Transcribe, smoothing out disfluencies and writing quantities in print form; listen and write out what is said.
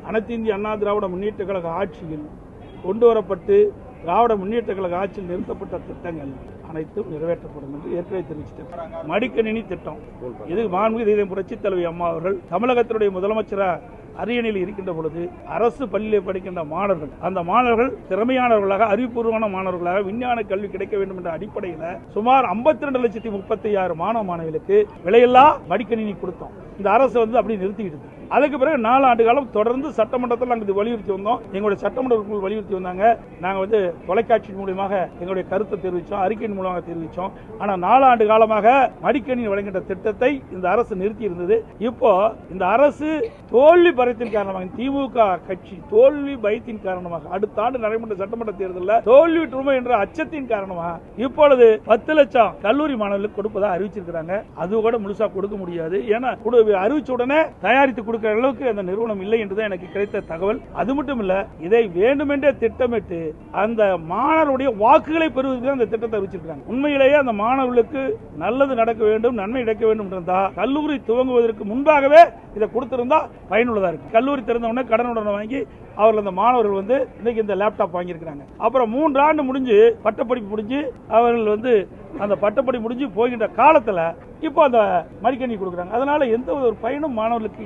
அனைத்து இந்திய அண்ணா திராவிட முன்னேற்ற கழக ஆட்சியில் கொண்டு வரப்பட்டு திராவிட முன்னேற்ற கழக ஆட்சியில் நிறுத்தப்பட்ட திட்டங்கள் அனைத்தும் நிறைவேற்றப்படும் என்று ஏற்கனவே தெரிவிச்சிட்டார். மடிக்கணினி திட்டம், இது மாண்புமிகு புரட்சித் தலைவி அம்மா அவர்கள் தமிழகத்தினுடைய முதலமைச்சராக அரியணையில் இருக்கின்ற பொழுது அரசு பள்ளியில் படிக்கின்ற மாணவர்கள், அந்த மாணவர்கள் திறமையானவர்களாக அறிவுபூர்வமான மாணவர்களாக விஞ்ஞான கல்வி கிடைக்க வேண்டும் என்ற அடிப்படையில் சுமார் 52,36,000 மாணவ மாணவிகளுக்கு விலையில்லா மடிக்கணினி கொடுத்தோம். இந்த அரசு அப்படி நிறுத்திக்கிட்டு அதுக்கு பிறகு 4 ஆண்டு காலம் தொடர்ந்து சட்டமன்றத்தில் நாங்கள் வலியுறுத்தி வந்தோம். எங்களுடைய சட்டமன்ற வலியுறுத்தி வந்தாங்க. நாங்கள் தொலைக்காட்சி மூலமாக எங்களுடைய கருத்தை தெரிவித்தோம், அறிக்கையின் மூலமாக தெரிவித்தோம். ஆனால் 4 ஆண்டு காலமாக மடிக்கணினி வழங்குகின்ற திட்டத்தை இந்த அரசு நிறுத்தி இருந்தது. இப்போ இந்த அரசு தோல்வி பயத்தின் காரணமாக, திமுக கட்சி தோல்வி பயத்தின் காரணமாக, அடுத்த ஆண்டு நடைபெற்ற சட்டமன்ற தேர்தலில் தோல்வி விட்டுருமோ என்ற அச்சத்தின் காரணமாக இப்பொழுது 10 லட்சம் கல்லூரி மாணவர்களுக்கு கொடுப்பதாக அறிவிச்சிருக்கிறாங்க. அது கூட முழுசா கொடுக்க முடியாது. ஏன்னா அறிவிச்ச உடனே தயாரித்து கொடுக்கிற அளவுக்கு அந்த நிறுவனம் இல்லை என்றுதான் எனக்கு கிடைத்த தகவல். அது மட்டும் இல்ல, இதை வேண்டுமென்றே திட்டமிட்டு அந்த மாணவருடைய வாக்குகளை பெறுவதற்கு அந்த திட்டத்தை அறிவிச்சிருக்காங்க. உண்மையிலேயே அந்த மாணவர்களுக்கு நல்லது நடக்க வேண்டும், நன்மை நடக்க வேண்டும் என்றா கல்லூரி துவங்குவதற்கு முன்பாகவே இதை கொடுத்திருந்தா பயனுள்ளதா இருக்கு. கல்லூரி திறந்த உடனே கடனுடன் வாங்கி அவர்கள் அந்த மாணவர்கள் இன்னைக்கு இந்த லேப்டாப் வாங்கியிருக்கிறாங்க. அப்புறம் 3 ஆண்டு முடிஞ்சு பட்டப்படிப்பு முடிஞ்சு அவர்கள் அந்த பட்டப்படி முடிஞ்சு போகின்ற காலத்துல இப்போ அந்த மடிக்கணினி கொடுக்குறாங்க. அதனால எந்த ஒரு பயனும் மாணவர்களுக்கு